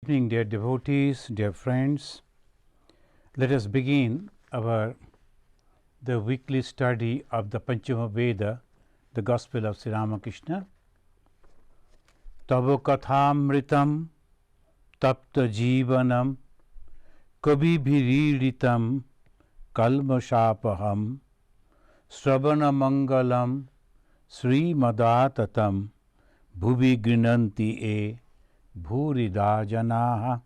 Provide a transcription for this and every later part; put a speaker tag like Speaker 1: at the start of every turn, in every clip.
Speaker 1: evening, dear devotees, dear friends. Let us begin the weekly study of the Panchama Veda, the Gospel of Sri Ramakrishna. Tavo kathamritam tapta jivanam kabibhiriritam kalmashapaham sravana mangalam sri madatatam bhuvi grinanti e bhurida janaha.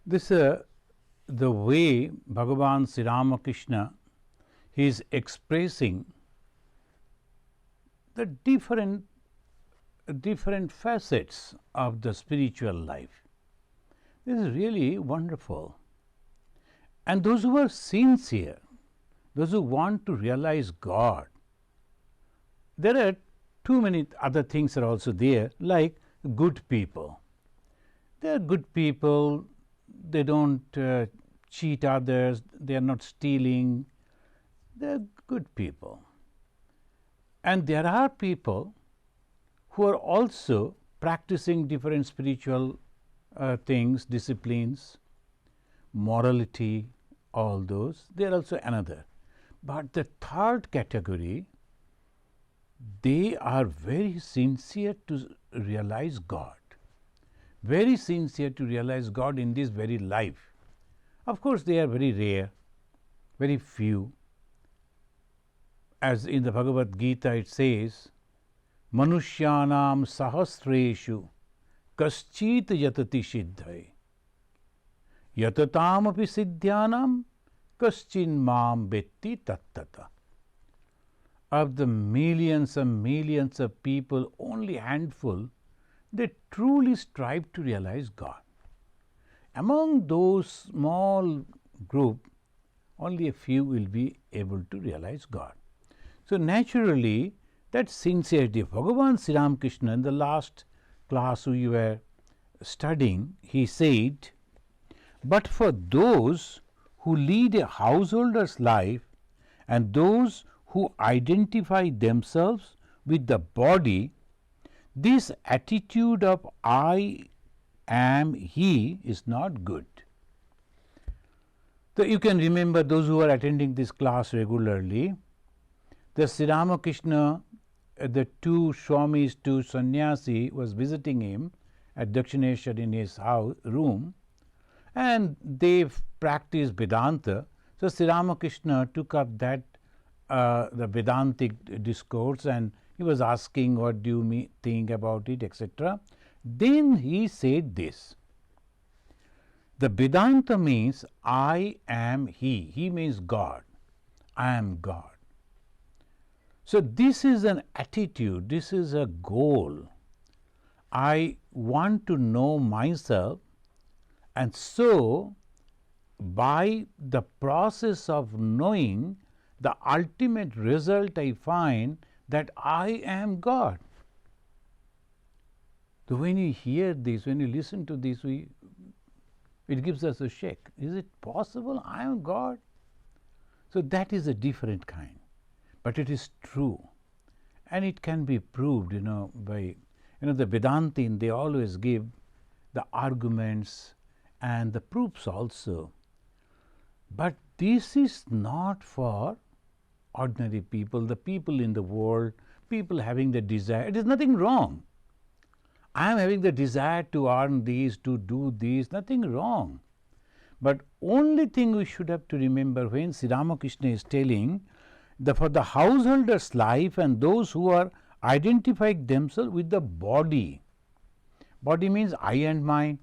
Speaker 1: This is the way Bhagavan Sri Ramakrishna is expressing the different facets of the spiritual life. This is really wonderful. And those who are sincere, those who want to realize God, there are too many other things are also there, like good people. They are good people, they don't cheat others, they are not stealing, they are good people. And there are people who are also practicing different spiritual things, disciplines, morality, all those, they are also another. But the third category, they are very sincere to realize God, very sincere to realize God in this very life. Of course, they are very rare, very few. As in the Bhagavad Gita it says, Manushyanam sahasreshu kaschit yatati siddhai yatatam api siddhyanam kaschin mam vetti tattata. Of the millions and millions of people, only a handful, they truly strive to realize God. Among those small group, only a few will be able to realize God. So naturally, that sincerity, Bhagavan Sri Ramakrishna, in the last class we were studying, he said, but for those who lead a householder's life and those who identify themselves with the body, this attitude of I am he is not good. So you can remember, those who are attending this class regularly, the Sri Ramakrishna, the two Swamis, two sannyasi was visiting him at Dakshineshwar in his house, room, and they practiced Vedanta. So Sri Ramakrishna took up that the Vedantic discourse, and he was asking, what do you think about it, etc. Then he said this, the Vedanta means I am he means God, I am God. So this is an attitude, this is a goal. I want to know myself, and so by the process of knowing, the ultimate result I find that I am God. So when you hear this, when you listen to this, it gives us a shake. Is it possible I am God? So that is a different kind, but it is true, and it can be proved, by the Vedantin. They always give the arguments and the proofs also. But this is not for ordinary people, the people in the world, people having the desire. It is nothing wrong. I am having the desire to earn these, to do this, nothing wrong. But only thing we should have to remember when Sri Ramakrishna is telling for the householder's life and those who are identifying themselves with the body. Body means I and mine.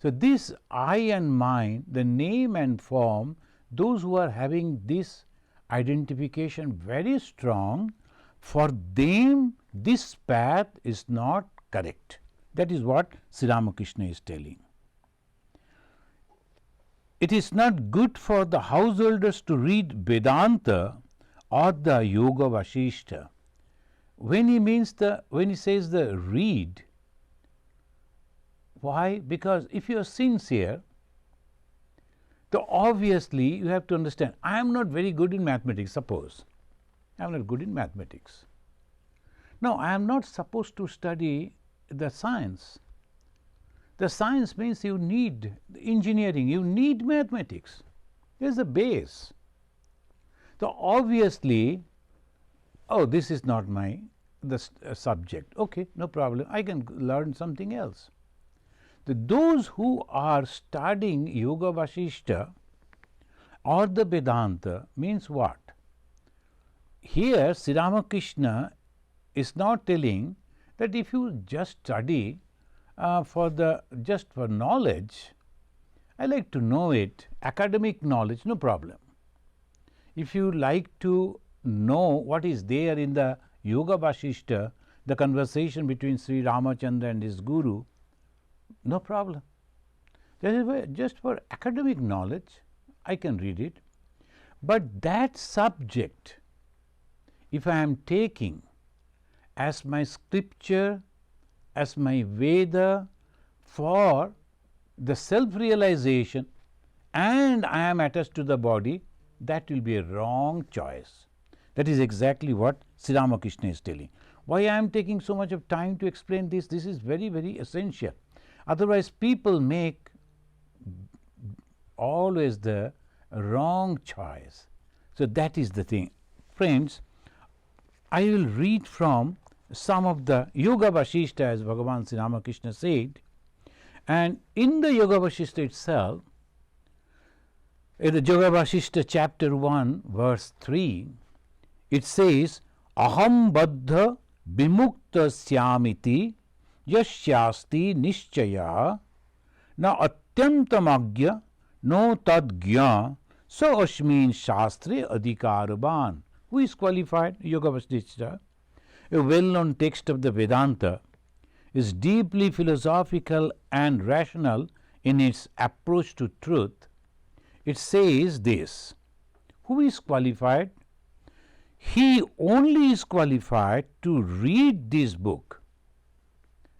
Speaker 1: So this I and mine, the name and form, those who are having this identification very strong, for them this path is not correct. That is what Sri Ramakrishna is telling. It is not good for the householders to read Vedanta or the Yoga Vasishta. When he says the read, why? Because if you are sincere, so obviously you have to understand, I am not very good in mathematics, suppose. I am not good in mathematics. Now, I am not supposed to study the science. The science means you need engineering, you need mathematics. There's a base. So obviously, oh, this is not my subject. Okay, no problem. I can learn something else. Those who are studying Yoga Vasishta or the Vedanta means what? Here, Sri Ramakrishna is not telling that if you just study just for knowledge, I like to know it, academic knowledge, no problem. If you like to know what is there in the Yoga Vasishta, the conversation between Sri Ramachandra and his guru, no problem. That is just for academic knowledge, I can read it. But that subject, if I am taking as my scripture, as my Veda for the self-realization, and I am attached to the body, that will be a wrong choice. That is exactly what Sri Ramakrishna is telling. Why I am taking so much of time to explain this? This is very, very essential. Otherwise, people make always the wrong choice. So that is the thing. Friends, I will read from some of the Yoga Vasishta, as Bhagavan Sri Ramakrishna said, and in the Yoga Vasishta itself, in the Yoga Vasishta chapter 1 verse 3, it says, Aham baddha vimukta syamiti yasyasti nischaya na atyantamagya no tadgya so asmin shastre adhikaraban. Who is qualified? Yoga Vasishta, a well-known text of the Vedanta, is deeply philosophical and rational in its approach to truth. It says this: who is qualified? He only is qualified to read this book.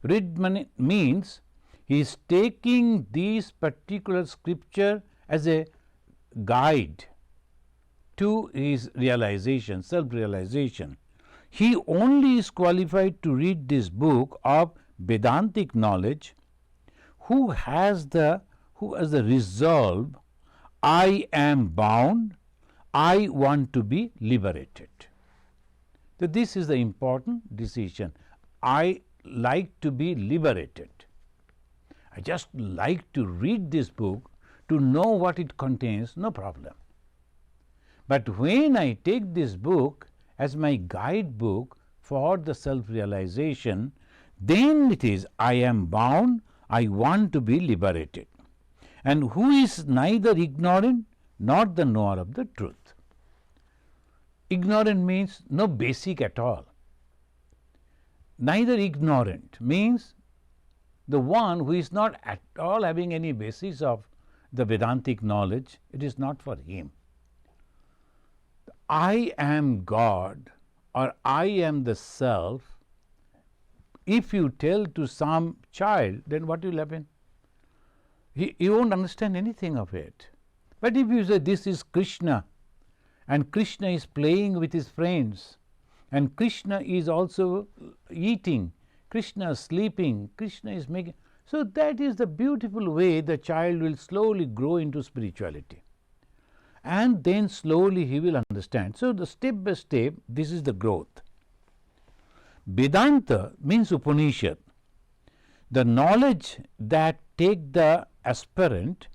Speaker 1: Read means he is taking this particular scripture as a guide to his realization, self-realization. He only is qualified to read this book of Vedantic knowledge who has the resolve, I am bound, I want to be liberated. So this is the important decision. I like to be liberated. I just like to read this book to know what it contains, no problem. But when I take this book as my guidebook for the self-realization, then it is I am bound, I want to be liberated. And who is neither ignorant nor the knower of the truth. Ignorant means no basic at all. Neither ignorant means the one who is not at all having any basis of the Vedantic knowledge, it is not for him. I am God or I am the self, if you tell to some child, then what will happen? He won't understand anything of it. But if you say this is Krishna, and Krishna is playing with his friends, and Krishna is also eating, Krishna is sleeping, Krishna is making, so that is the beautiful way the child will slowly grow into spirituality. And then slowly he will understand. So the step by step, this is the growth. Vedanta means Upanishad, the knowledge that take the aspirant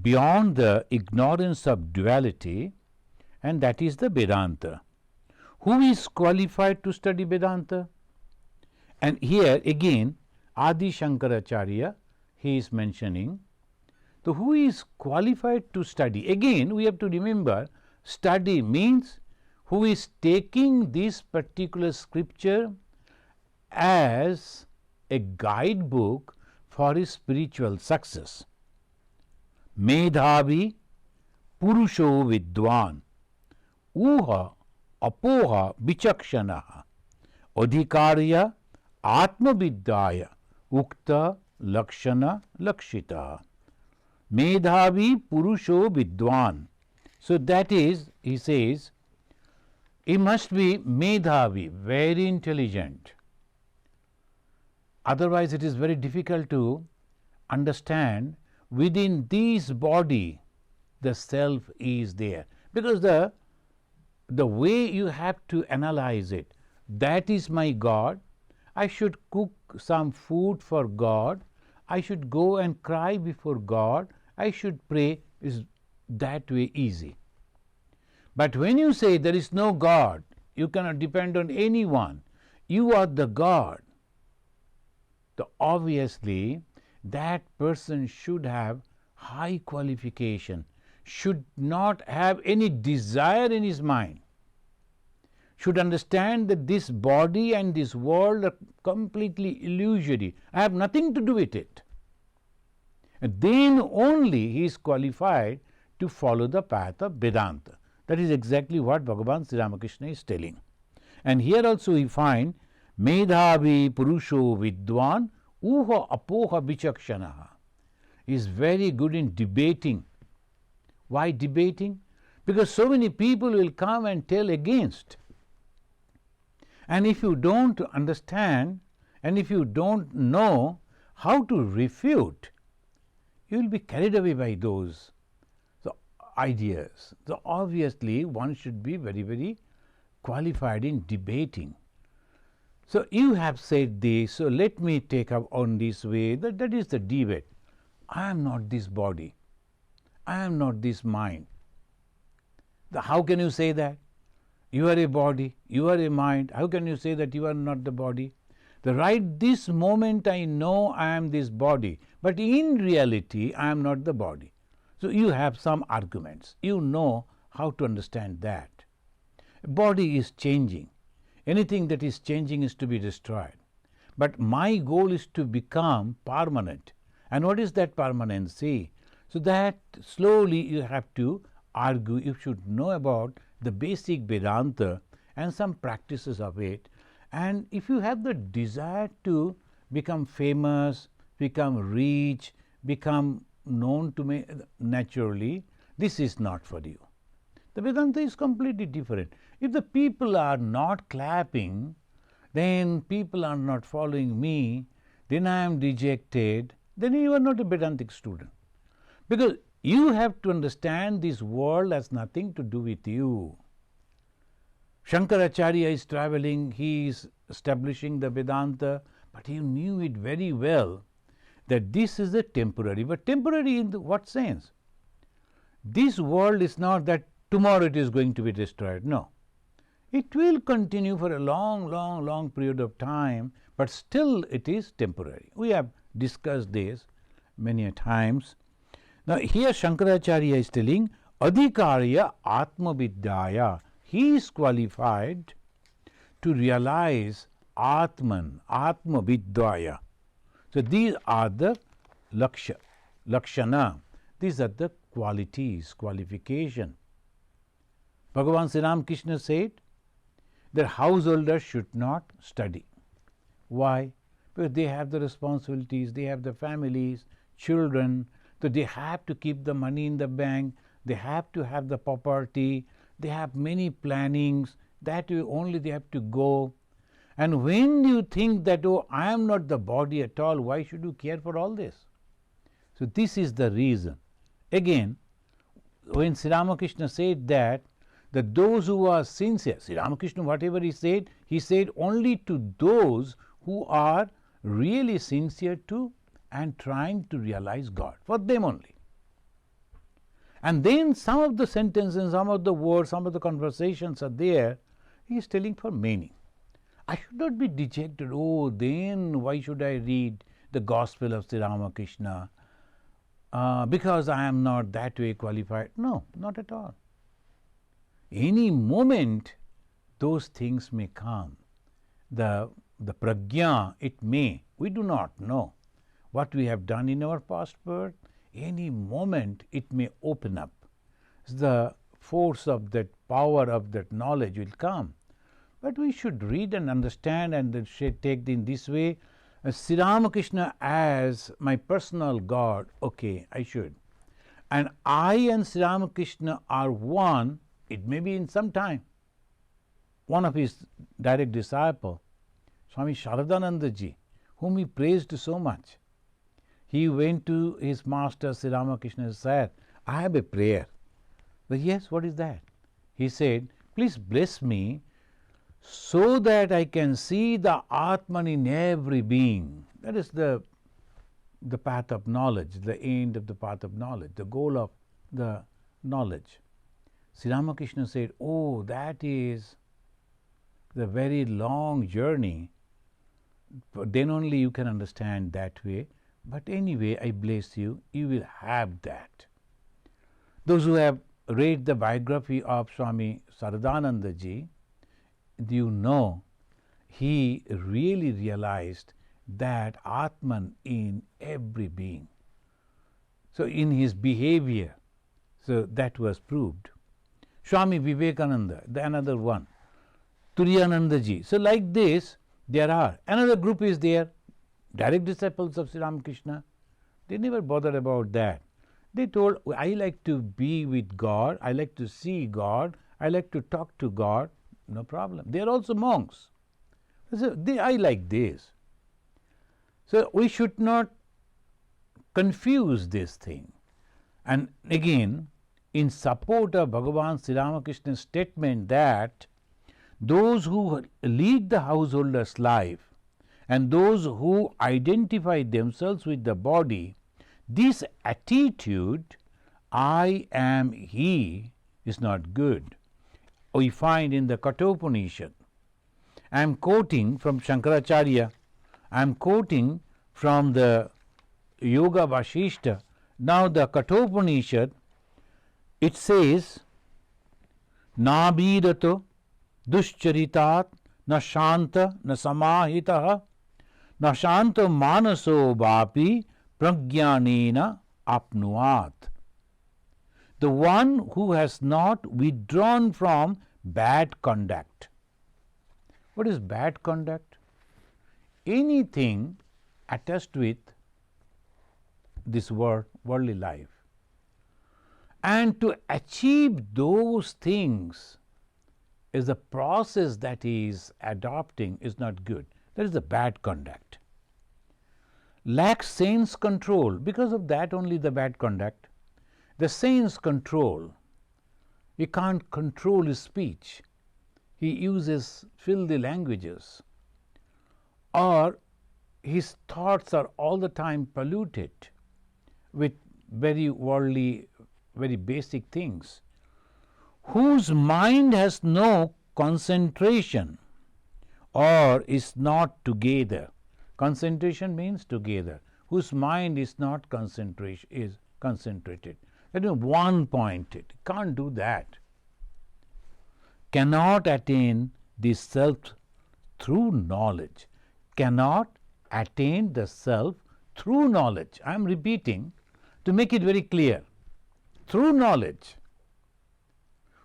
Speaker 1: beyond the ignorance of duality, and that is the Vedanta. Who is qualified to study Vedanta? And here again Adi Shankaracharya he is mentioning. So who is qualified to study? Again we have to remember, study means who is taking this particular scripture as a guidebook for his spiritual success. Medhavi Purusho Vidwan Uha Apoha Vichakshanaha Adhikarya Atmavidyaya Ukta Lakshana Lakshita. Medhavi Purusho Vidwan. So that is, he says, he must be Medhavi, very intelligent. Otherwise, it is very difficult to understand within this body the self is there, because the way you have to analyze it, that is my God, I should cook some food for God, I should go and cry before God, I should pray, is that way easy. But when you say there is no God, you cannot depend on anyone, you are the God, so obviously that person should have high qualification, should not have any desire in his mind, should understand that this body and this world are completely illusory, I have nothing to do with it. And then only he is qualified to follow the path of Vedanta. That is exactly what Bhagavan Sri Ramakrishna is telling. And here also we find Medhavi Purusho Vidwan Uha Apoha Vichakshanaha. He is very good in debating. Why debating? Because so many people will come and tell against. And if you don't understand and if you don't know how to refute, you will be carried away by those ideas. So obviously one should be very, very qualified in debating. So you have said this, so let me take up on this way, that is the debate. I am not this body, I am not this mind. How can you say that? You are a body, you are a mind, how can you say that you are not the body? Right this moment I know I am this body, but in reality I am not the body. So you have some arguments, you know how to understand that. Body is changing, anything that is changing is to be destroyed. But my goal is to become permanent. And what is that permanency? So that slowly you have to argue, you should know about the basic Vedanta and some practices of it. And if you have the desire to become famous, become rich, become known to me naturally, this is not for you. The Vedanta is completely different. If the people are not clapping, then people are not following me, then I am dejected, then you are not a Vedantic student. Because you have to understand this world has nothing to do with you. Shankaracharya is traveling, he is establishing the Vedanta, but he knew it very well that this is a temporary. But temporary in what sense? This world is not that tomorrow it is going to be destroyed. No. It will continue for a long period of time, but still it is temporary. We have discussed this many a times. Now here Shankaracharya is telling Adhikarya Atma Vidyaya. He is qualified to realize Atman, Atma Vidyaya. So these are the lakshana, these are the qualities, qualification. Bhagavan Sri Ramakrishna said that householders should not study. Why? Because they have the responsibilities, they have the families, children, so they have to keep the money in the bank, they have to have the property, they have many plannings, that way only they have to go. And when you think that, oh, I am not the body at all, why should you care for all this? So this is the reason. Again, when Sri Ramakrishna said that those who are sincere, Sri Ramakrishna, whatever he said only to those who are really sincere to and trying to realize God, for them only. And then some of the sentences, some of the words, some of the conversations are there, he is telling for many. I should not be dejected, oh, then why should I read the Gospel of Sri Ramakrishna because I am not that way qualified. No, not at all. Any moment those things may come. The prajna, it may, we do not know what we have done in our past birth. Any moment it may open up. The force of that power of that knowledge will come. But we should read and understand and then take in this way. Sri Ramakrishna as my personal God, okay, I should. And I and Sri Ramakrishna are one, it may be in some time. One of his direct disciple, Swami Ishatmananda ji, whom he praised so much. He went to his master Sri Ramakrishna and said, I have a prayer. But yes, what is that? He said, please bless me so that I can see the Atman in every being. That is the path of knowledge, the end of the path of knowledge, the goal of the knowledge. Sri Ramakrishna said, oh, that is the very long journey. Then only you can understand that way. But anyway, I bless you, you will have that. Those who have read the biography of Swami Saradananda ji, you know, he really realized that Atman in every being. So in his behavior, so that was proved. Swami Vivekananda, the another one. Turiyananda ji. So like this, there are. Another group is there, direct disciples of Sri Ramakrishna. They never bothered about that. They told, I like to be with God, I like to see God, I like to talk to God. No problem. They are also monks. So I like this. So we should not confuse this thing. And again, in support of Bhagavan Sri Ramakrishna's statement that those who lead the householder's life and those who identify themselves with the body, this attitude, I am he, is not good. We find in the Kathopanishad. I am quoting from Shankaracharya, I am quoting from the Yoga Vashishta. Now the Kathopanishad, it says, Nabhirato duscharitat na shanta na samahitaha na shanta manaso vapi prajnanena apnuat. The one who has not withdrawn from bad conduct. What is bad conduct? Anything attached with this worldly life. And to achieve those things is the process that he is adopting is not good. That is the bad conduct. Lacks sense control. Because of that only the bad conduct. The sense control. He can't control his speech. He uses filthy languages. Or his thoughts are all the time polluted with very worldly, very basic things. Whose mind has no concentration or is not together. Concentration means together. Whose mind is not concentration, is concentrated. That is one pointed. Can't do that. Cannot attain the self through knowledge. Cannot attain the self through knowledge. I am repeating to make it very clear. Through knowledge.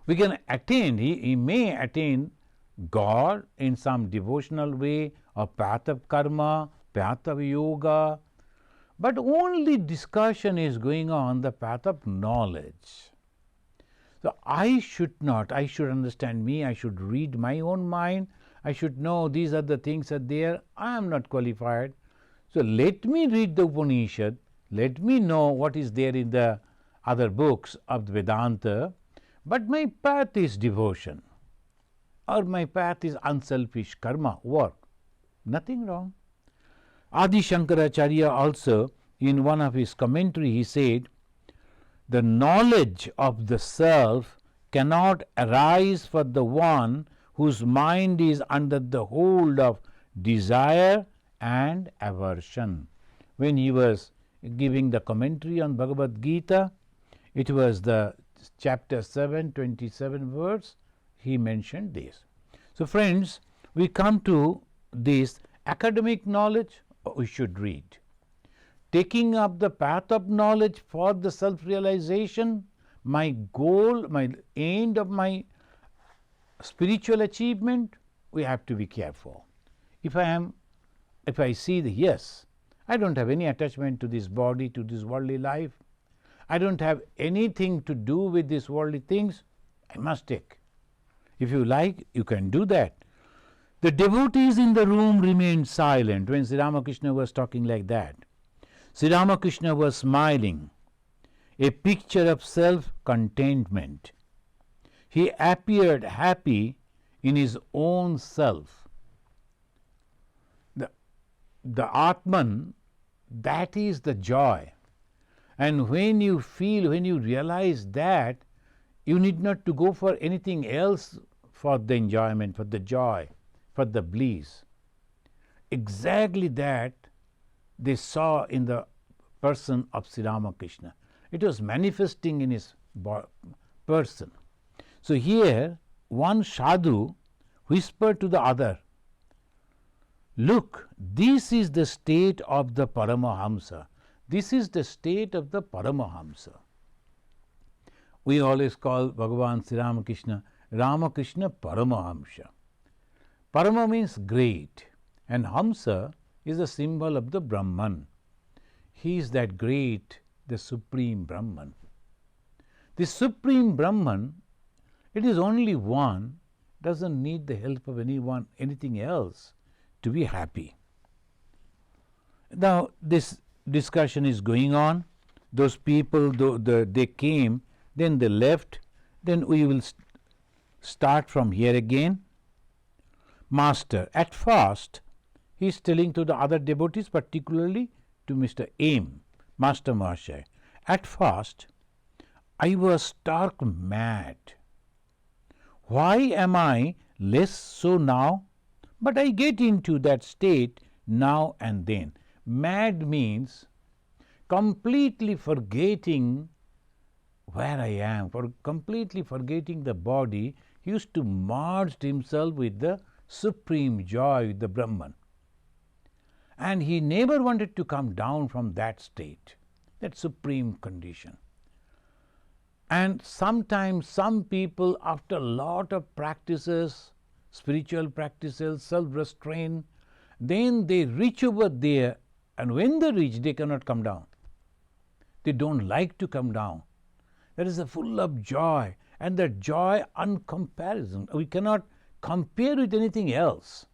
Speaker 1: We can attain, he may attain God in some devotional way, or path of karma, path of yoga, but only discussion is going on the path of knowledge. So I should understand me, I should read my own mind, I should know these are the things are there, I am not qualified. So let me read the Upanishad, let me know what is there in the other books of the Vedanta, but my path is devotion, or my path is unselfish karma, work. Nothing wrong. Adi Shankaracharya also, in one of his commentary, he said, the knowledge of the self cannot arise for the one whose mind is under the hold of desire and aversion. When he was giving the commentary on Bhagavad Gita, it was the chapter 7, 27 verse, he mentioned this. So friends, we come to this academic knowledge we should read. Taking up the path of knowledge for the self-realization, my goal, my end of my spiritual achievement, we have to be careful. If I see that yes, I don't have any attachment to this body, to this worldly life, I don't have anything to do with these worldly things, I must take. If you like, you can do that. The devotees in the room remained silent when Sri Ramakrishna was talking like that. Sri Ramakrishna was smiling, a picture of self-contentment. He appeared happy in his own self. The Atman, that is the joy. And when you feel, when you realize that, you need not to go for anything else for the enjoyment, for the joy, for the bliss. Exactly that they saw in the person of Sri Ramakrishna. It was manifesting in his person. So here one sadhu whispered to the other, "Look, this is the state of the Paramahamsa. This is the state of the Paramahamsa." We always call Bhagavan Sri Ramakrishna Ramakrishna Paramahamsa. Parama means great, and Hamsa is a symbol of the Brahman. He is that great, the supreme Brahman. The supreme Brahman, it is only one, doesn't need the help of anyone, anything else to be happy. Now this discussion is going on. Those people, they came, then they left. Then we will start from here again. Master, at first, he is telling to the other devotees, particularly to Mr. M, Master Mahasaya, at first, I was stark mad. Why am I less so now? But I get into that state now and then. Mad means completely forgetting where I am, completely forgetting the body. He used to merge himself with the supreme joy, with the Brahman. And he never wanted to come down from that state, that supreme condition. And sometimes some people, after a lot of practices, spiritual practices, self-restraint, then they reach over there, and when they reach, they cannot come down. They don't like to come down. That is full of joy, and that joy uncomparison. We cannot compare with anything else.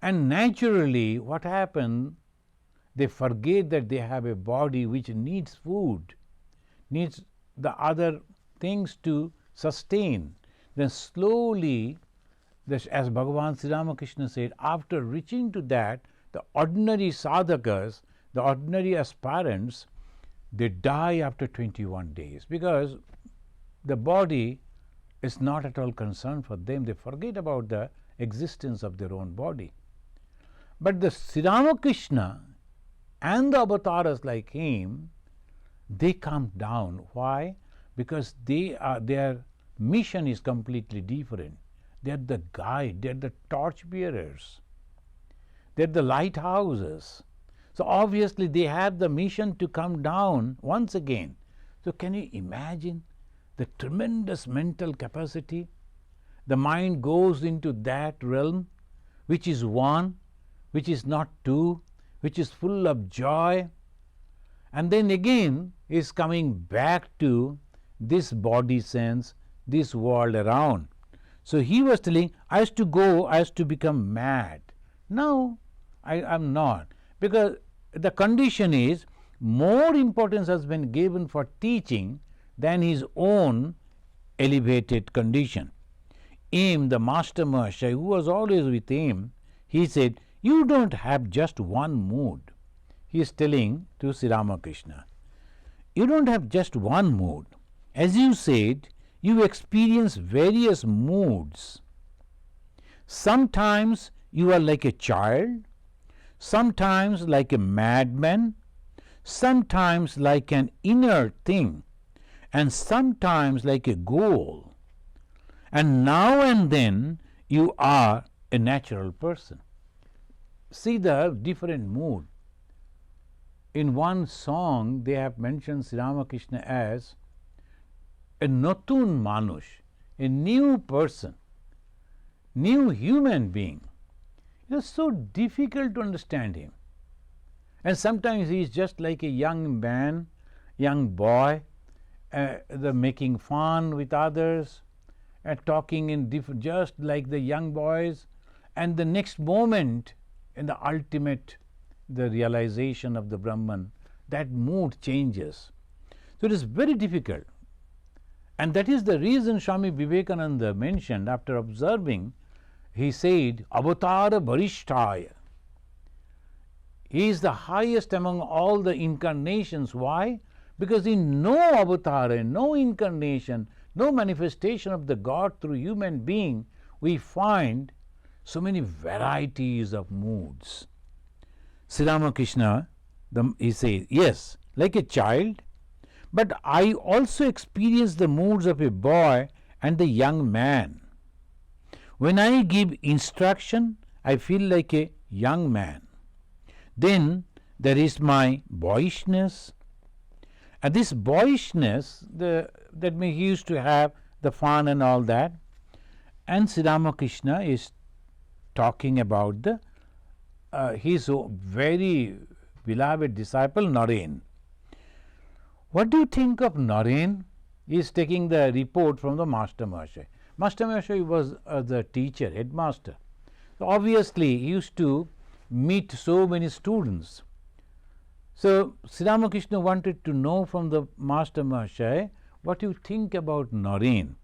Speaker 1: And naturally, what happens? They forget that they have a body which needs food, needs the other things to sustain. Then slowly, as Bhagavan Sri Ramakrishna said, after reaching to that, the ordinary sadhakas, the ordinary aspirants, they die after 21 days, because the body is not at all concerned for them. They forget about the existence of their own body. But the Sri Ramakrishna and the avatars like him, they come down. Why? Because their mission is completely different. They are the guide, they are the torch bearers, they are the lighthouses. So obviously they have the mission to come down once again. So can you imagine the tremendous mental capacity? The mind goes into that realm which is one, which is not two, which is full of joy, and then again is coming back to this body sense, this world around. So he was telling, I used to become mad. Now I am not, because the condition is more importance has been given for teaching than his own elevated condition. Him, the Master Mahasaya, who was always with him, he said, you don't have just one mood. He is telling to Sri Ramakrishna, you don't have just one mood. As you said, you experience various moods. Sometimes you are like a child, sometimes like a madman, sometimes like an inner thing, and sometimes like a goal. And now and then you are a natural person. See the different mood. In one song they have mentioned Sri Ramakrishna as a Natun Manush, a new person, new human being. It is so difficult to understand him. And sometimes he is just like a young man, young boy, making fun with others, talking in different, just like the young boys, and the next moment, in the ultimate, the realization of the Brahman, that mood changes. So it is very difficult. And that is the reason Swami Vivekananda mentioned, after observing, he said, Avatara Varishtaya. He is the highest among all the incarnations. Why? Because in no avatara, no incarnation, no manifestation of the God through human being, we find so many varieties of moods. Sri Ramakrishna, he says, yes, like a child, but I also experience the moods of a boy and the young man. When I give instruction, I feel like a young man. Then there is my boyishness. And this boyishness, that means he used to have the fun and all that. And Sri Ramakrishna is talking about his very beloved disciple Naren. What do you think of Naren? He is taking the report from the Master Mahasaya. Master Mahasaya was the teacher, headmaster. So obviously, he used to meet so many students. So Sri Ramakrishna wanted to know from the Master Mahasaya, what you think about Naren.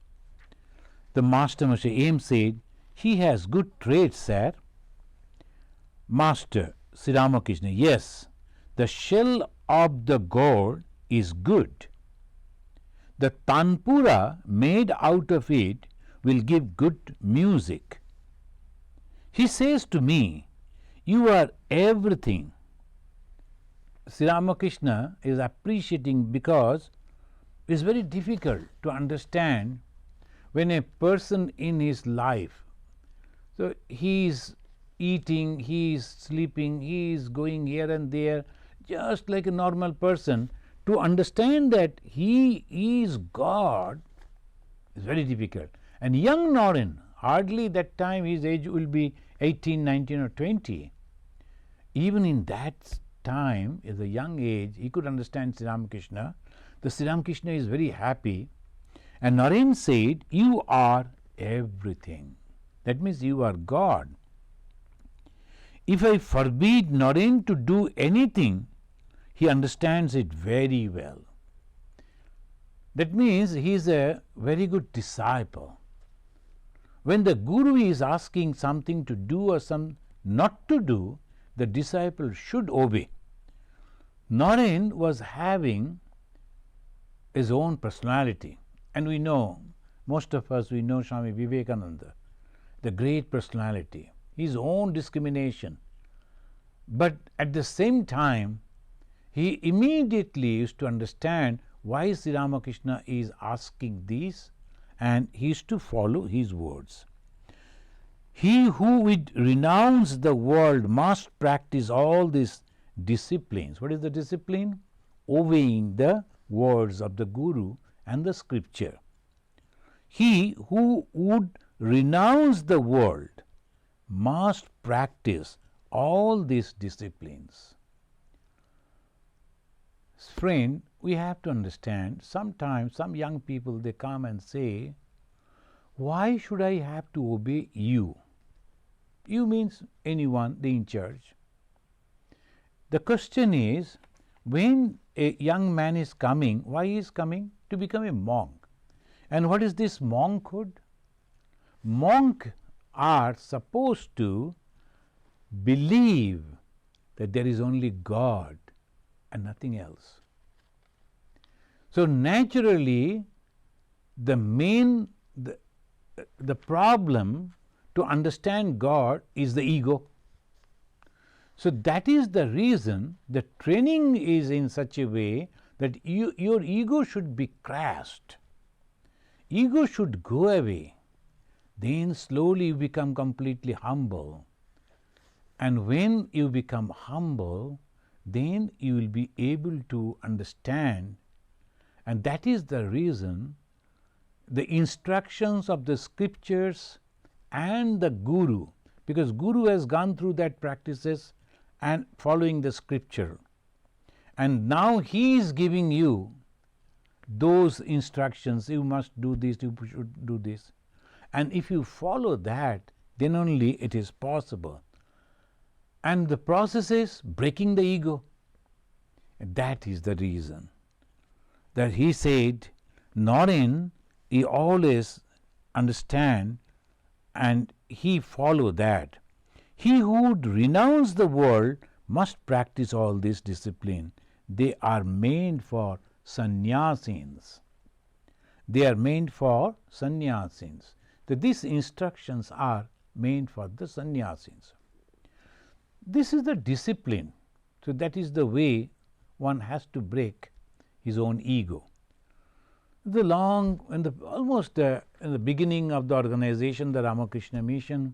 Speaker 1: The Master Mahasaya said, he has good traits, sir. Master Sri Ramakrishna, yes, the shell of the gourd is good. The tanpura made out of it will give good music. He says to me, you are everything. Sri Ramakrishna is appreciating, because it is very difficult to understand when a person in his life, so he is eating, he is sleeping, he is going here and there, just like a normal person, to understand that he is God is very difficult. And young Naren, hardly that time his age will be 18, 19 or 20. Even in that time, at a young age, he could understand Sri Ramakrishna. The Sri Ramakrishna is very happy. And Naren said, you are everything. That means you are God. If I forbid Naren to do anything, he understands it very well. That means he is a very good disciple. When the Guru is asking something to do or some not to do, the disciple should obey. Naren was having his own personality, and we know, most of us, we know Swami Vivekananda, the great personality, his own discrimination. But at the same time, he immediately used to understand why Sri Ramakrishna is asking this, and he is to follow his words. He who would renounce the world must practice all these disciplines. What is the discipline? Obeying the words of the Guru and the scripture. He who would renounce the world must practice all these disciplines. Friend, we have to understand, sometimes some young people, they come and say, why should I have to obey you? You means anyone, the in charge. The question is, when a young man is coming, why he is coming? To become a monk. And what is this monkhood? Monks are supposed to believe that there is only God and nothing else. So naturally, the problem to understand God is the ego. So that is the reason the training is in such a way that your ego should be crushed. Ego should go away. Then slowly you become completely humble. And when you become humble, then you will be able to understand. And that is the reason the instructions of the scriptures and the Guru, because Guru has gone through that practices and following the scripture. And now he is giving you those instructions, you must do this, you should do this. And if you follow that, then only it is possible. And the process is breaking the ego. That is the reason that he said, Norin, he always understand and he follow that. He who would renounce the world must practice all this discipline. They are meant for sannyasins. They are meant for sannyasins. That these instructions are meant for the sannyasins. This is the discipline. So that is the way one has to break his own ego. Almost in the beginning of the organization, the Ramakrishna mission,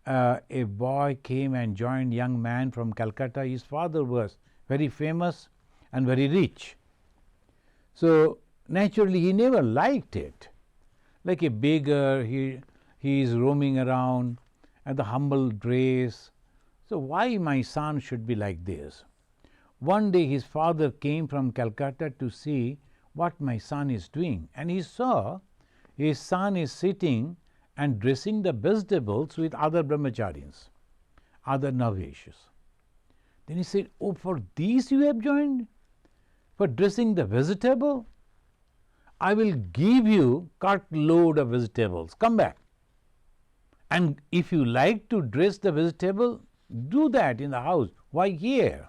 Speaker 1: a boy came and joined, young man from Calcutta. His father was very famous and very rich. So naturally he never liked it. Like a beggar, he is roaming around at the humble dress. So why my son should be like this? One day his father came from Calcutta to see what my son is doing, and he saw his son is sitting and dressing the vegetables with other brahmacharis, other novices. Then he said, "Oh, for these you have joined? For dressing the vegetable? I will give you cartload of vegetables. Come back. And if you like to dress the vegetable, do that in the house. Why here?"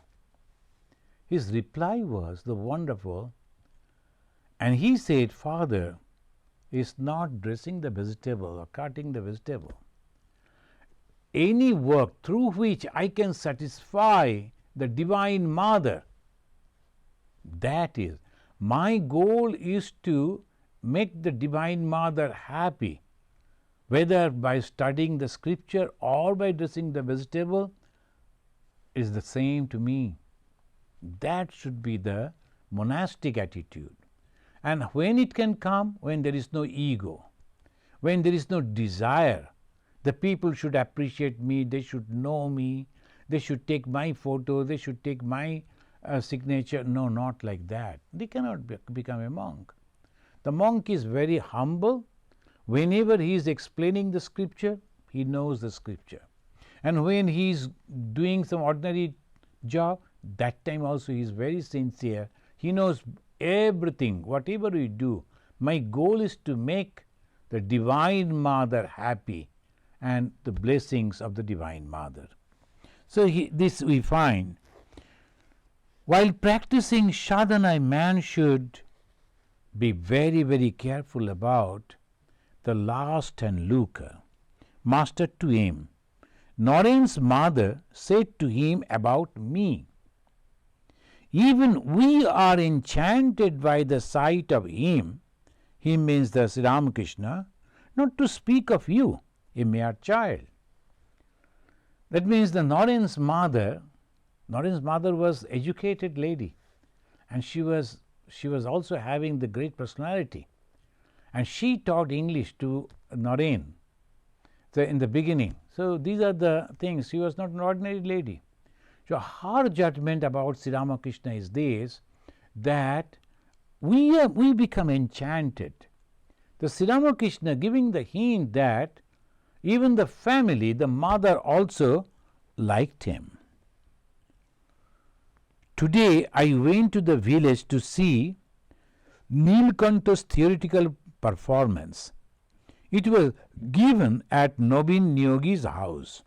Speaker 1: His reply was the wonderful, and he said, "Father, is not dressing the vegetable or cutting the vegetable. Any work through which I can satisfy the Divine Mother, that is, my goal is to make the Divine Mother happy, whether by studying the scripture or by dressing the vegetable, is the same to me." That should be the monastic attitude. And when it can come, when there is no ego, when there is no desire, the people should appreciate me, they should know me, they should take my photo, they should take my signature. No, not like that. They cannot become a monk. The monk is very humble. Whenever he is explaining the scripture, he knows the scripture. And when he is doing some ordinary job, that time also he is very sincere. He knows everything, whatever we do. My goal is to make the Divine Mother happy and the blessings of the Divine Mother. So this we find. While practicing sadhana, man should be very, very careful about the last and lucre. Master to him, Noren's mother said to him about me, "Even we are enchanted by the sight of him," he means the Sri Ramakrishna, "not to speak of you, a mere child." That means the Noren's mother was educated lady, and she was also having the great personality, and she taught English to Noren in the beginning. So these are the things. She was not an ordinary lady. So her judgment about Sri Ramakrishna is this, that we become enchanted. The Sri Ramakrishna giving the hint that even the family, the mother also liked him. Today I went to the village to see Nilkanta's theoretical performance. It was given at Nobin Nyogi's house.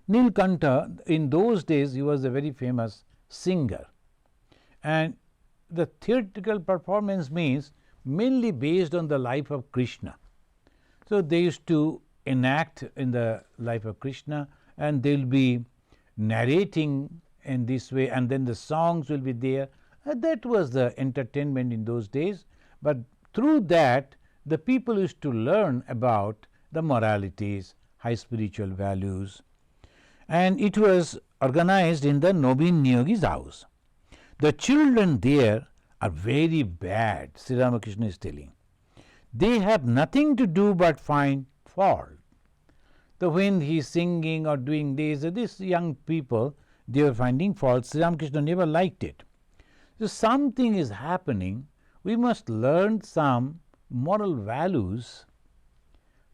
Speaker 1: Nilkanta, in those days, he was a very famous singer, and the theoretical performance means mainly based on the life of Krishna. So they used to enact in the life of Krishna, and they will be narrating in this way, and then the songs will be there. That was the entertainment in those days, but through that the people used to learn about the moralities, high spiritual values, and it was organized in the Nobin Nyogi's house. The children there are very bad, Sri Ramakrishna is telling. They have nothing to do but find fault. So when he is singing or doing this, these young people, they were finding fault. Sri Ramakrishna never liked it. So something is happening. We must learn some moral values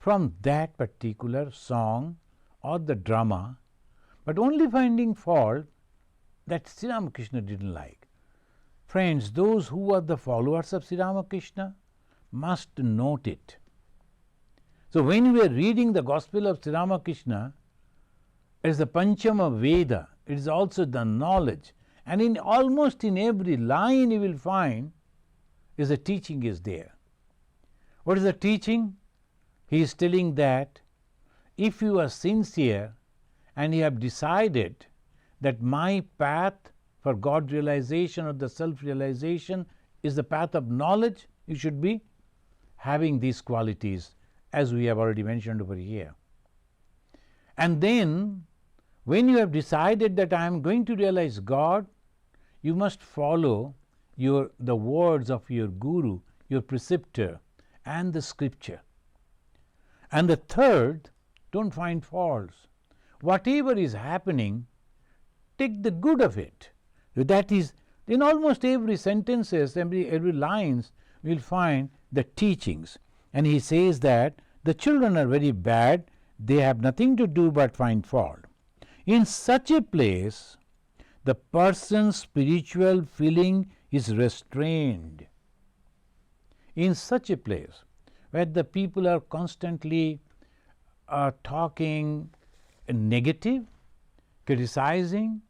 Speaker 1: from that particular song or the drama, but only finding fault that Sri Ramakrishna didn't like. Friends, those who are the followers of Sri Ramakrishna must note it. So when we are reading the Gospel of Sri Ramakrishna, it is the Panchama Veda, it is also the knowledge, and in almost in every line you will find is a teaching is there. What is the teaching? He is telling that if you are sincere and you have decided that my path for God realization or the self realization is the path of knowledge, you should be having these qualities, as we have already mentioned over here. And then when you have decided that I am going to realize God, you must follow the words of your guru, your preceptor, and the scripture. And the third, don't find faults. Whatever is happening, take the good of it. That is, in almost every sentences, every lines, we will find the teachings. And he says that the children are very bad, they have nothing to do but find fault. In such a place, the person's spiritual feeling is restrained. In such a place, where the people are constantly talking negative, criticizing,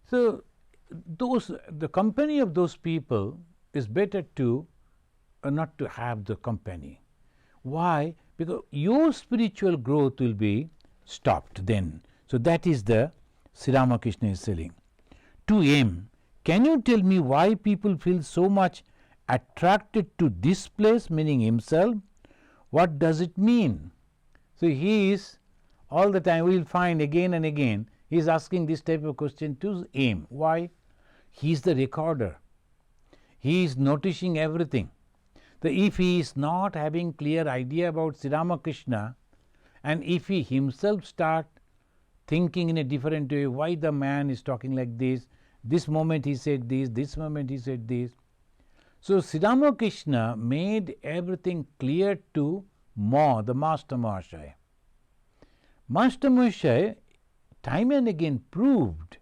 Speaker 1: so the company of those people is better to not to have the company. Why? Because your spiritual growth will be stopped then. So that is the Sri Ramakrishna is saying. To him, can you tell me why people feel so much attracted to this place, meaning himself? What does it mean? So he is all the time, we will find again and again, he is asking this type of question to him. Why? He is the recorder. He is noticing everything. So if he is not having clear idea about Sri Ramakrishna, and if he himself start thinking in a different way, why the man is talking like this moment he said this moment he said this. So Sri Ramakrishna made everything clear to the Master Mahashaya. Master Mahashaya time and again proved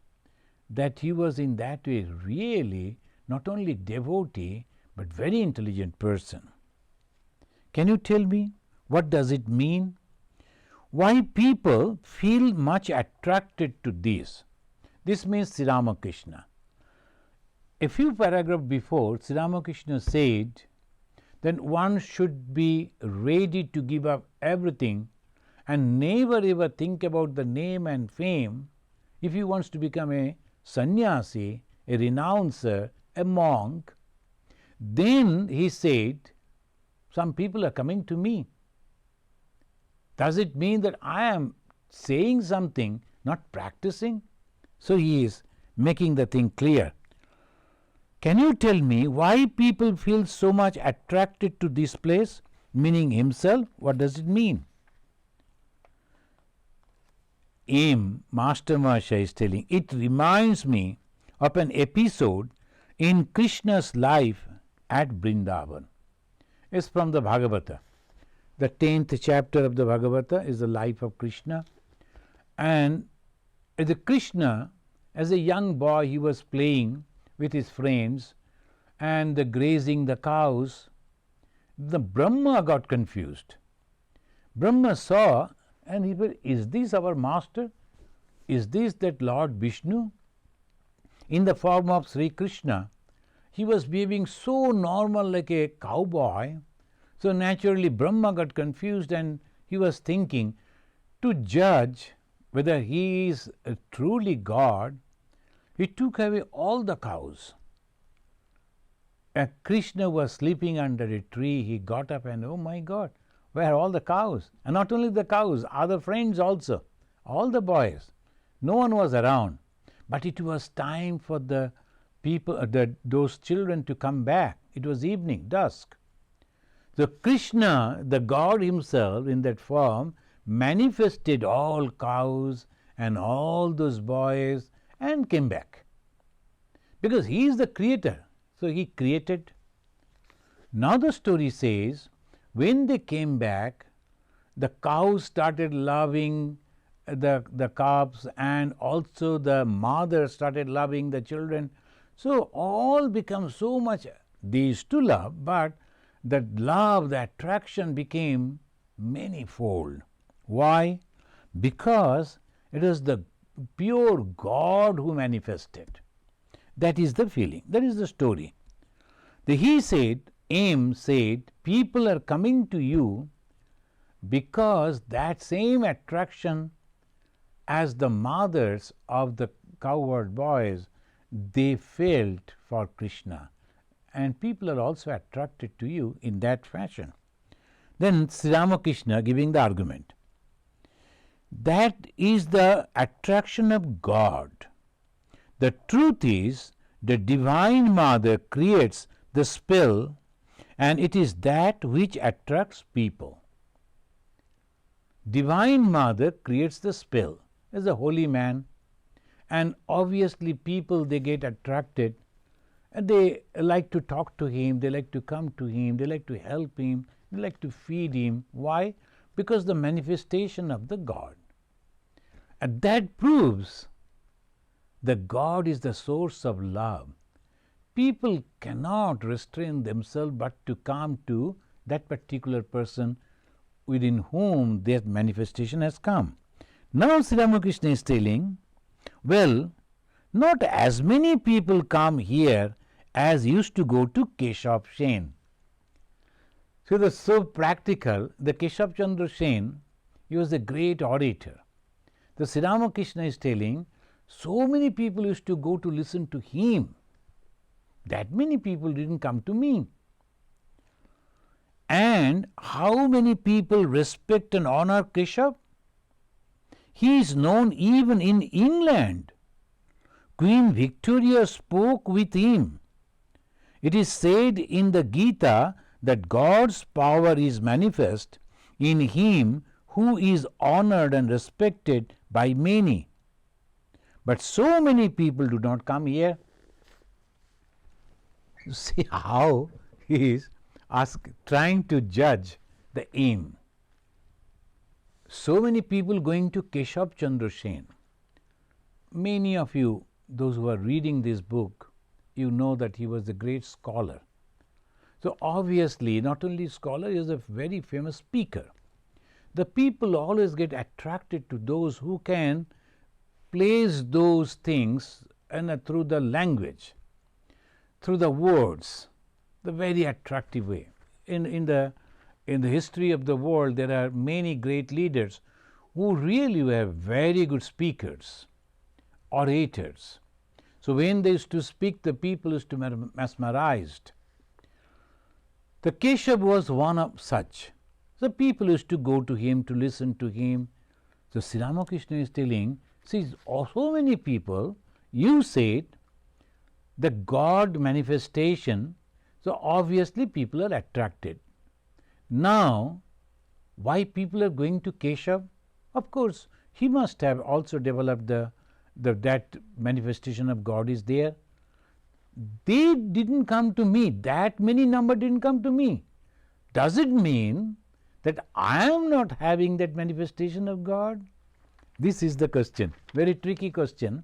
Speaker 1: that he was in that way really not only devotee but very intelligent person. Can you tell me what does it mean? Why people feel much attracted to this? This means Sri Ramakrishna. A few paragraphs before, Sri Ramakrishna said that one should be ready to give up everything and never ever think about the name and fame if he wants to become a sannyasi, a renouncer, a monk. Then he said, some people are coming to me. Does it mean that I am saying something, not practicing? So he is making the thing clear. Can you tell me why people feel so much attracted to this place, meaning himself? What does it mean? Master Mahashaya is telling, it reminds me of an episode in Krishna's life at Vrindavan. It's from the Bhagavata. The 10th chapter of the Bhagavata is the life of Krishna. And the Krishna, as a young boy, he was playing with his friends and grazing the cows. The Brahma got confused. Brahma saw and he said, is this our master? Is this that Lord Vishnu? In the form of Sri Krishna, he was behaving so normal like a cowboy. So naturally Brahma got confused and he was thinking to judge whether he is truly God, he took away all the cows. And Krishna was sleeping under a tree. He got up and, oh my God, where are all the cows? And not only the cows, other friends also, all the boys. No one was around. But it was time for the people, those children to come back. It was evening, dusk. So Krishna, the God himself in that form, manifested all cows and all those boys and came back. Because he is the creator. So he created. Now the story says, when they came back, the cows started loving the calves, and also the mother started loving the children. So all become so much, they used to love, but that love, the attraction became manifold. Why? Because it is the pure God who manifested. That is the feeling, that is the story. He said, Aim said, people are coming to you because that same attraction as the mothers of the cowherd boys, they felt for Krishna, and people are also attracted to you in that fashion. Then Sri Ramakrishna giving the argument. That is the attraction of God. The truth is, the Divine Mother creates the spell, and it is that which attracts people. Divine Mother creates the spell as a holy man, and obviously people, they get attracted and they like to talk to him, they like to come to him, they like to help him, they like to feed him. Why? Because the manifestation of the God. And that proves that God is the source of love. People cannot restrain themselves but to come to that particular person within whom their manifestation has come. Now Sri Ramakrishna is telling, well, not as many people come here as used to go to Keshav Sen. So that's so practical. The Keshav Chandra Sen, he was a great orator. The Sri Ramakrishna is telling, so many people used to go to listen to him. That many people didn't come to me. And how many people respect and honor Keshav? He is known even in England. Queen Victoria spoke with him. It is said in the Gita that God's power is manifest in him who is honored and respected by many. But so many people do not come here. See how he is trying to judge the aim. So many people going to Keshav Chandra Sen. Many of you, those who are reading this book, you know that he was a great scholar. So obviously, not only scholar, he is a very famous speaker. The people always get attracted to those who can place those things through the language, through the words, the very attractive way. In the history of the world, there are many great leaders who really were very good speakers, orators. So when they used to speak, the people used to be mesmerized. The Keshav was one of such. The people used to go to him, to listen to him. So Sri Ramakrishna is telling, see, so many people, you said the God manifestation, so obviously people are attracted. Now, why people are going to Keshav? Of course, he must have also developed that manifestation of God is there. They didn't come to me, that many number didn't come to me. Does it mean that I am not having that manifestation of God? This is the question, very tricky question.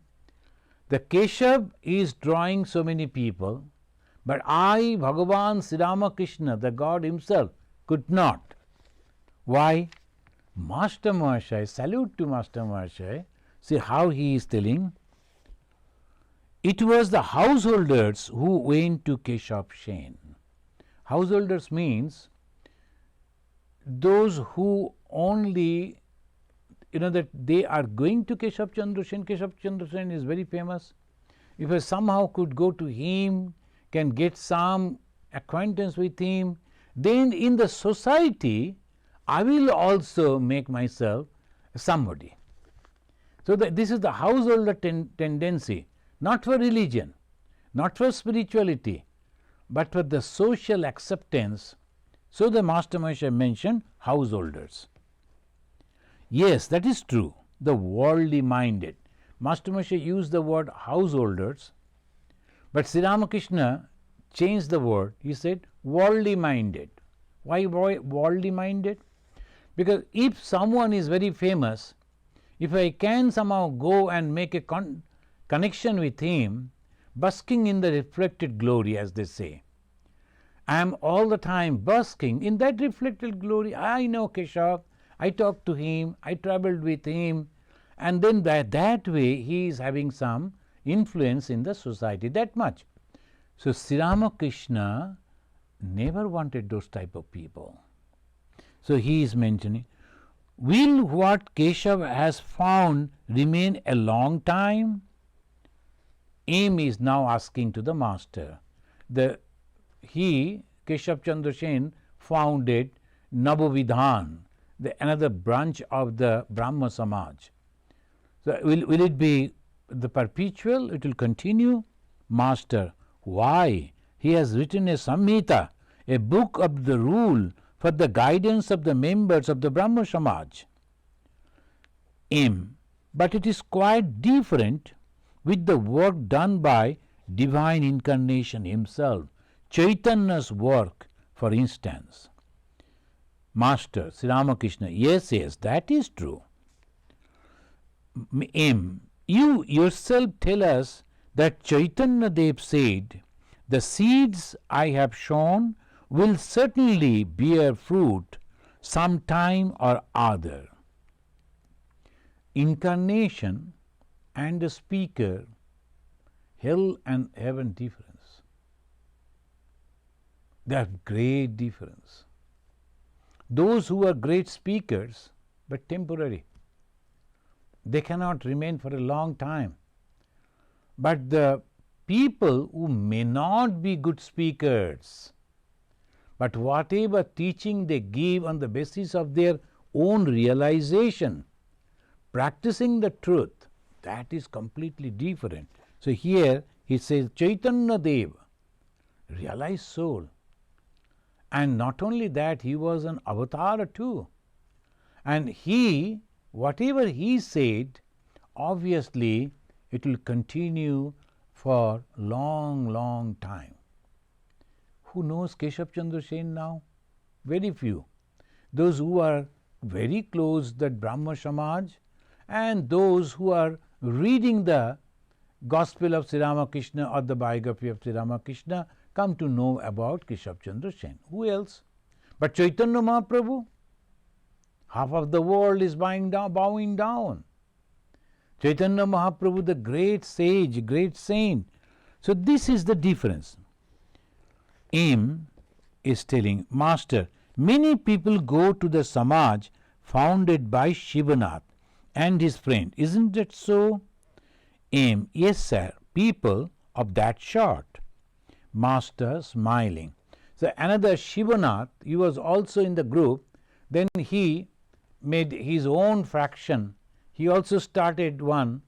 Speaker 1: The Keshav is drawing so many people, but I, Bhagavan Sri Ramakrishna, the God himself, could not. Why? Master Mahashaya, salute to Master Mahashaya. See how he is telling. It was the householders who went to Keshav Sen. Householders means those who only, that they are going to Keshav Chandra Sen. Keshav Chandra Sen is very famous. If I somehow could go to him, can get some acquaintance with him, then in the society I will also make myself somebody. So this is the householder tendency, not for religion, not for spirituality, but for the social acceptance. So the Master Mahashaya mentioned householders. Yes, that is true, the worldly minded. Master Mahashaya used the word householders, but Sri Ramakrishna changed the word. He said worldly minded. Why worldly minded? Because if someone is very famous, if I can somehow go and make a connection with him, basking in the reflected glory, as they say, I am all the time basking in that reflected glory. I know Keshav, I talked to him, I travelled with him, and then that way he is having some influence in the society, that much. So Sri Ramakrishna never wanted those type of people. So he is mentioning, will what Keshav has found remain a long time? M is now asking to the master. Keshav Chandra Sen, founded Navavidhan, another branch of the Brahma Samaj. So will it be the perpetual? It will continue? Master, why? He has written a Samhita, a book of the rule for the guidance of the members of the Brahma Samaj. M. But it is quite different with the work done by divine incarnation himself, Chaitanya's work, for instance. Master Sri Ramakrishna, yes, that is true. M. You yourself tell us that Chaitanya Dev said, the seeds I have shown will certainly bear fruit some time or other. Incarnation and the speaker, hell and heaven difference. They have great difference. Those who are great speakers, but temporary, they cannot remain for a long time. But the people who may not be good speakers, but whatever teaching they give on the basis of their own realization, practicing the truth, that is completely different. So here he says Chaitanya Dev, realized soul. And not only that, he was an avatar too. And he, whatever he said, obviously it will continue for long time. Who knows Keshav Chandra Sen now? Very few. Those who are very close that Brahma Samaj, and those who are reading the Gospel of Sri Ramakrishna or the biography of Sri Ramakrishna come to know about Keshav Chandra Sen. Who else? But Chaitanya Mahaprabhu, half of the world is bowing down. Chaitanya Mahaprabhu, the great sage, great saint. So this is the difference. M is telling, Master, many people go to the Samaj founded by Shivanath and his friend. Isn't that so? M. Yes, sir, people of that sort. Master smiling. So another Shivanath, he was also in the group. Then he made his own fraction. He also started one.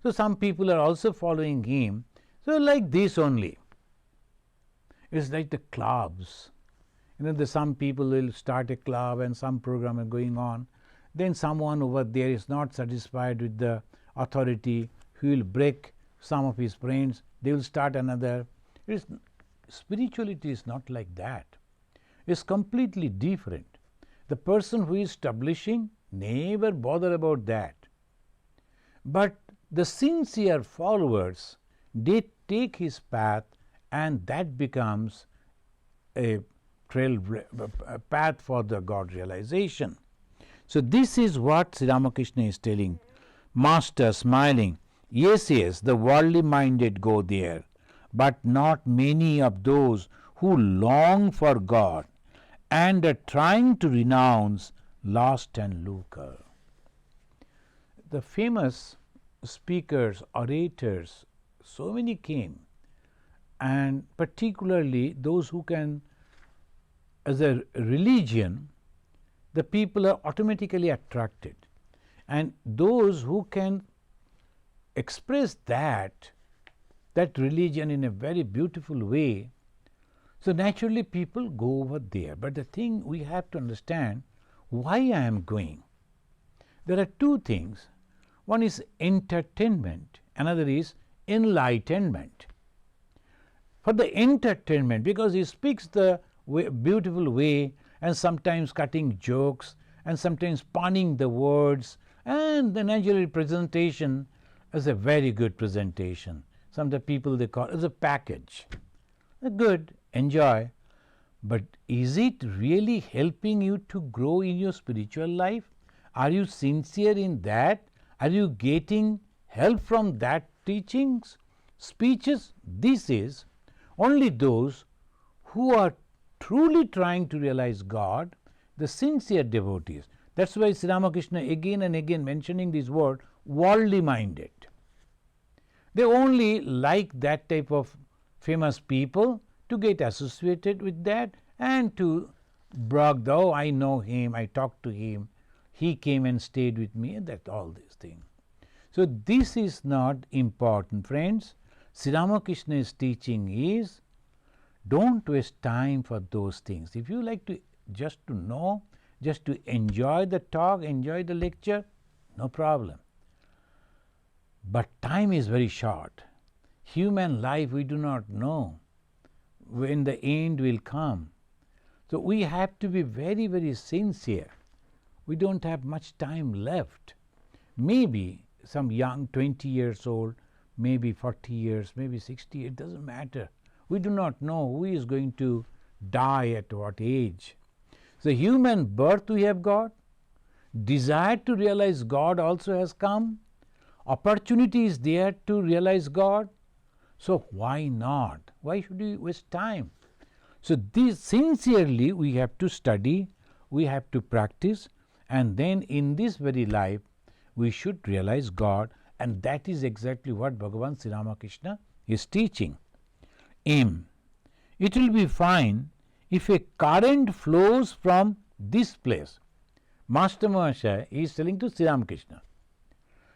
Speaker 1: So some people are also following him. So like this only. It's like the clubs. Some people will start a club and some program is going on. Then someone over there is not satisfied with the authority. He will break some of his friends. They will start another. Spirituality is not like that. It's completely different. The person who is establishing never bother about that. But the sincere followers, they take his path, and that becomes a path for the God realization. So this is what Sri Ramakrishna is telling. Master smiling, yes, the worldly minded go there, but not many of those who long for God and are trying to renounce lust and lucre. The famous speakers, orators, so many came, and particularly those who can, as a religion, the people are automatically attracted, and those who can express that religion in a very beautiful way, so naturally people go over there. But the thing we have to understand, why I am going. There are two things. One is entertainment, another is enlightenment. For the entertainment, because he speaks the beautiful way and sometimes cutting jokes and sometimes punning the words, and the natural presentation is a very good presentation. Some of the people they call it as a package. Good, enjoy. But is it really helping you to grow in your spiritual life? Are you sincere in that? Are you getting help from that teachings, speeches? This is only those who are truly trying to realize God, the sincere devotees. That's why Sri Ramakrishna again and again mentioning this word, worldly minded. They only like that type of famous people to get associated with that and to brag, oh, I know him, I talked to him, he came and stayed with me, and that all these things. So this is not important, friends. Sri Ramakrishna's teaching is, don't waste time for those things. If you like to just to know, just to enjoy the talk, enjoy the lecture, no problem. But time is very short. Human life we do not know when the end will come. So we have to be very, very sincere. We don't have much time left. Maybe some young 20 years old, maybe 40 years, maybe 60, it doesn't matter. We do not know who is going to die at what age. So human birth we have got, desire to realize God also has come, opportunity is there to realize God. So why not? Why should we waste time? So this sincerely we have to study, we have to practice, and then in this very life we should realize God, and that is exactly what Bhagavan Sri Ramakrishna is teaching. Aim. It will be fine if a current flows from this place. Master Mahashaya is telling to Sri Ramakrishna.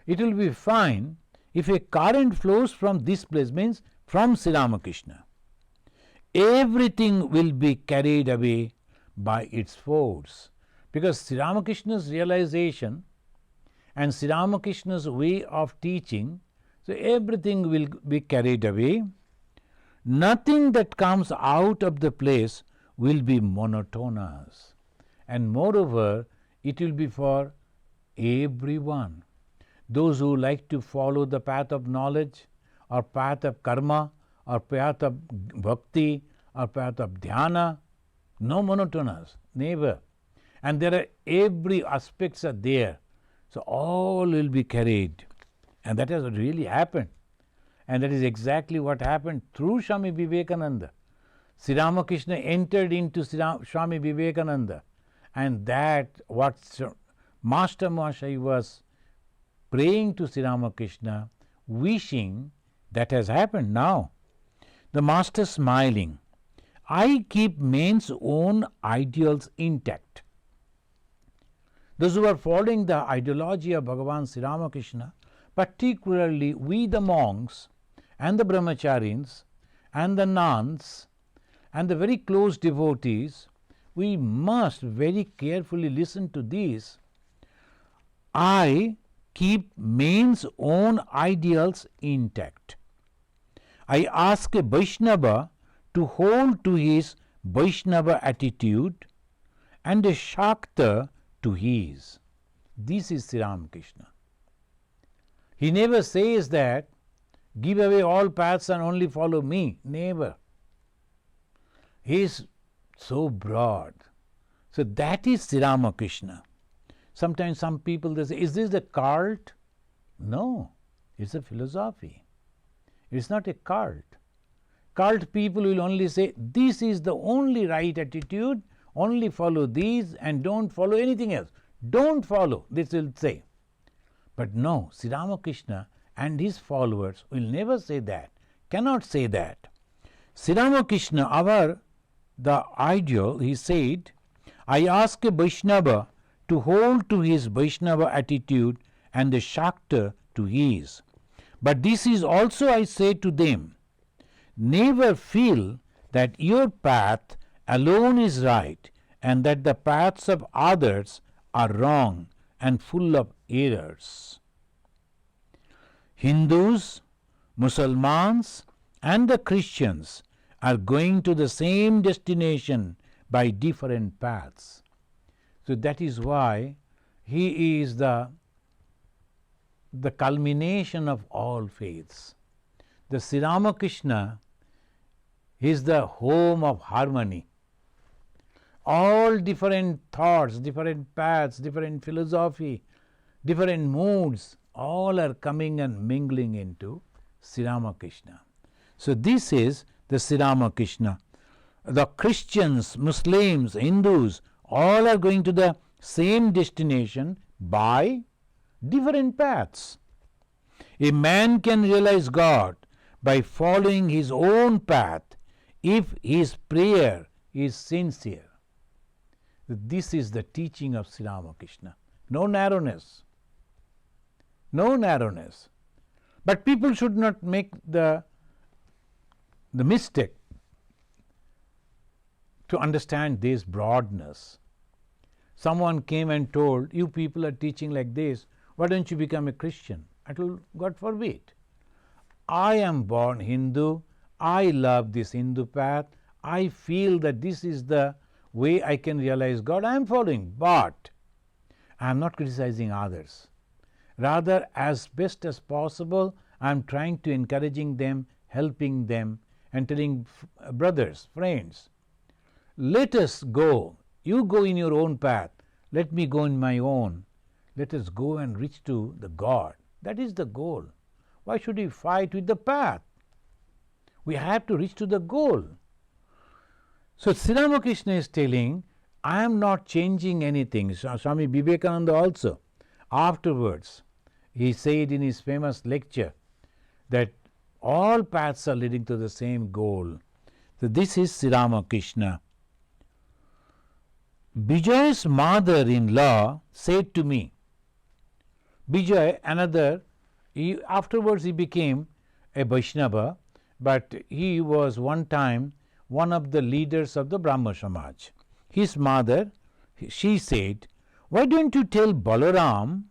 Speaker 1: It will be fine if a current flows from this place, means from Sri Ramakrishna. Everything will be carried away by its force. Because Sri Ramakrishna's realization and Sri Ramakrishna's way of teaching, so everything will be carried away. Nothing that comes out of the place will be monotonous. And moreover, it will be for everyone. Those who like to follow the path of knowledge, or path of karma, or path of bhakti, or path of dhyana, no monotonous, never. And there are every aspects are there. So all will be carried. And that has really happened. And that is exactly what happened through Swami Vivekananda. Sri Ramakrishna entered into Swami Vivekananda, and that what Master Mahashaya was praying to Sri Ramakrishna, wishing, that has happened now. The Master smiling, I keep men's own ideals intact. Those who are following the ideology of Bhagavan Sri Ramakrishna, particularly we the monks and the brahmacharis and the nuns and the very close devotees, we must very carefully listen to this. I keep men's own ideals intact. I ask a Vaishnava to hold to his Vaishnava attitude and a Shakta to his. This is Sri Ramakrishna. He never says that give away all paths and only follow me. Never. He is so broad. So that is Sri Ramakrishna. Sometimes some people they say, is this a cult? No, it's a philosophy. It's not a cult. Cult people will only say, this is the only right attitude, only follow these and don't follow anything else. Don't follow, this will say. But no, Sri Ramakrishna and his followers will never say that, cannot say that. Sri Ramakrishna, the ideal, he said, I ask a Vaishnava to hold to his Vaishnava attitude and the Shakta to his. But this is also I say to them, never feel that your path alone is right and that the paths of others are wrong and full of errors. Hindus, Muslims and the Christians are going to the same destination by different paths. So that is why he is the culmination of all faiths. The Sri Ramakrishna is the home of harmony. All different thoughts, different paths, different philosophy, different moods, all are coming and mingling into Sri Ramakrishna. So this is the Sri Ramakrishna. The Christians, Muslims, Hindus, all are going to the same destination by different paths. A man can realize God by following his own path if his prayer is sincere. This is the teaching of Sri Ramakrishna. No narrowness. No narrowness. But people should not make the mistake to understand this broadness. Someone came and told, you people are teaching like this, why don't you become a Christian? I told, God forbid. I am born Hindu. I love this Hindu path. I feel that this is the way I can realize God. I am following, but I am not criticizing others. Rather, as best as possible, I am trying to encouraging them, helping them, and telling brothers, friends, let us go. You go in your own path. Let me go in my own. Let us go and reach to the God. That is the goal. Why should we fight with the path? We have to reach to the goal. So Sri Ramakrishna is telling, I am not changing anything. Swami Vivekananda also, afterwards, he said in his famous lecture that all paths are leading to the same goal. So this is Sri Ramakrishna. Bijay's mother-in-law said to me, Bijay, afterwards he became a Vaishnava, but he was one time one of the leaders of the Brahma Samaj. His mother, she said, why don't you tell Balaram,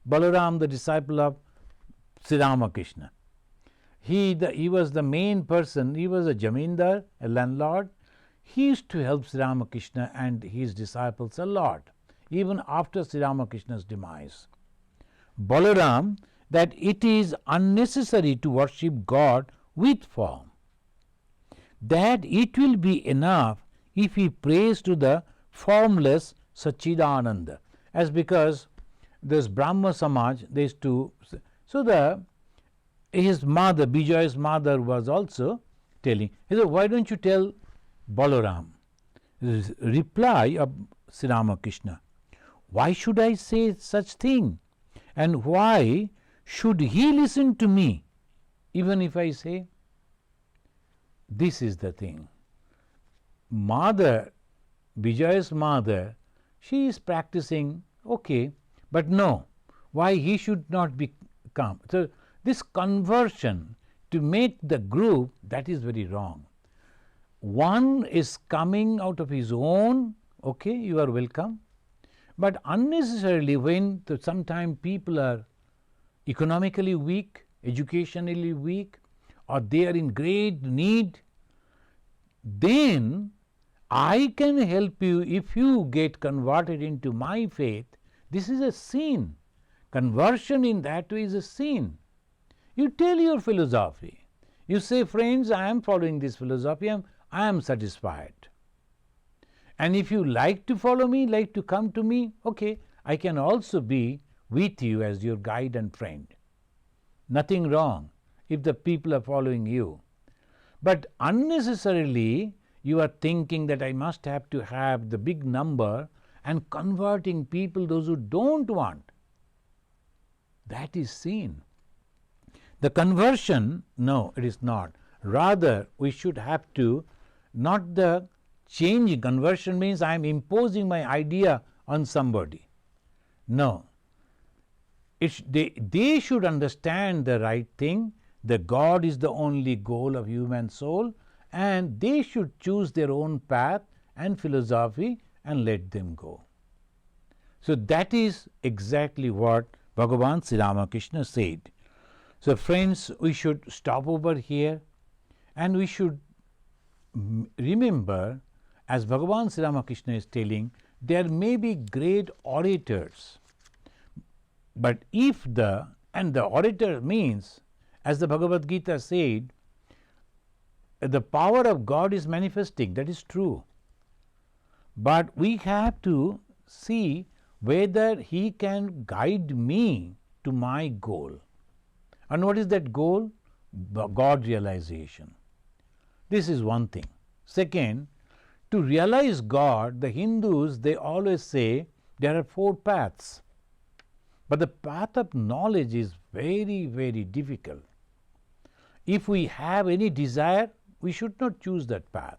Speaker 1: the disciple of Sri Ramakrishna? He was the main person, he was a jamindar, a landlord. He used to help Sri Ramakrishna and his disciples a lot, even after Sri Ramakrishna's demise. Balaram, that it is unnecessary to worship God with form, that it will be enough if he prays to the formless Sachidananda, as because this Brahma Samaj, they used to, so his mother, Bijay's mother was also telling, he said, why don't you tell Balaram? Reply of Sri Ramakrishna, why should I say such thing? And why should he listen to me, even if I say? This is the thing. Mother, Bijay's mother, she is practicing, okay, but no, why he should not become? So this conversion to make the group, that is very wrong. One is coming out of his own, okay, you are welcome, but unnecessarily when sometimes people are economically weak, educationally weak, or they are in great need, then I can help you if you get converted into my faith. This is a sin. Conversion in that way is a sin. You tell your philosophy. You say, friends, I am following this philosophy, I am satisfied. And if you like to follow me, like to come to me, okay, I can also be with you as your guide and friend. Nothing wrong if the people are following you. But unnecessarily you are thinking that I must have to have the big number and converting people, those who don't want. That is sin. The conversion, no, it is not. Rather, we should have to, not the changing. Conversion means I am imposing my idea on somebody. No. They should understand the right thing, that God is the only goal of human soul, and they should choose their own path and philosophy and let them go. So that is exactly what Bhagavan Sri Ramakrishna said. So friends, we should stop over here and we should remember, as Bhagavan Sri Ramakrishna is telling, There may be great orators, but and the orator means, as the Bhagavad Gita said, the power of God is manifesting, that is true. But we have to see whether he can guide me to my goal. And what is that goal? God realization. This is one thing. Second, to realize God, the Hindus, they always say there are 4 paths. But the path of knowledge is very, very difficult. If we have any desire, we should not choose that path.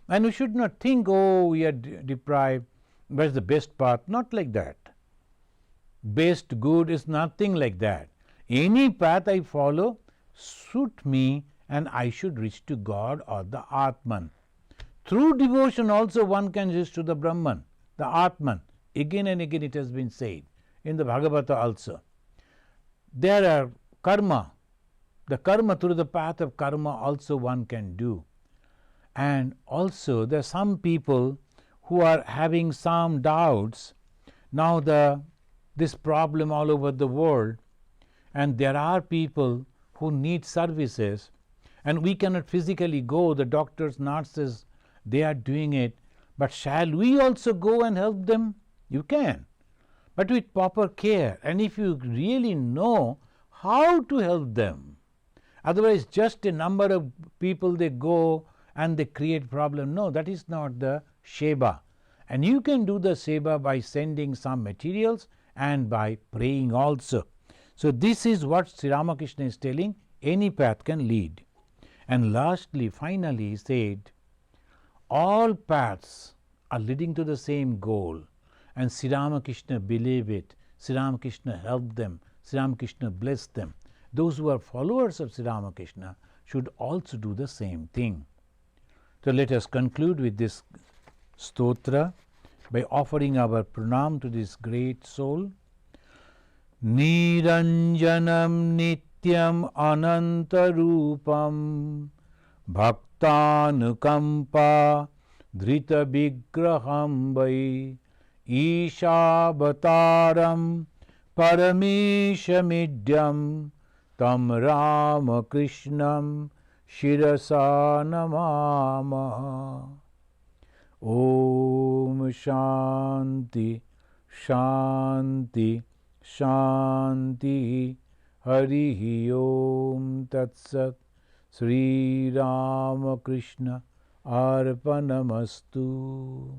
Speaker 1: And we should not think, oh, we are deprived, what is the best path? Not like that. Best, good is nothing like that. Any path I follow suit me, and I should reach to God or the Atman. Through devotion also one can reach to the Brahman, the Atman. Again and again it has been said in the Bhagavata also. There are karma. The karma, through the path of karma also one can do. And also there are some people who are having some doubts. Now this problem all over the world, and there are people who need services, and we cannot physically go. The doctors, nurses, they are doing it. But shall we also go and help them? You can, but with proper care, and if you really know how to help them. Otherwise, just a number of people, they go and they create problem. No, that is not the seva. And you can do the seva by sending some materials and by praying also. So this is what Sri Ramakrishna is telling, any path can lead. And lastly, finally he said, all paths are leading to the same goal, and Sri Ramakrishna believe it, Sri Ramakrishna help them, Sri Ramakrishna bless them. Those who are followers of Sri Ramakrishna should also do the same thing. So let us conclude with this stotra by offering our pranam to this great soul. Niranjanam nityam anantarupam bhaktanukampa dhrita vigraham vai ishabataram parameshamidyam tam Ramakrishnam shirasa namamaha. Om Shanti Shanti Shanti Harihi Om Tat Sat. Sri Ramakrishna Arpanamastu.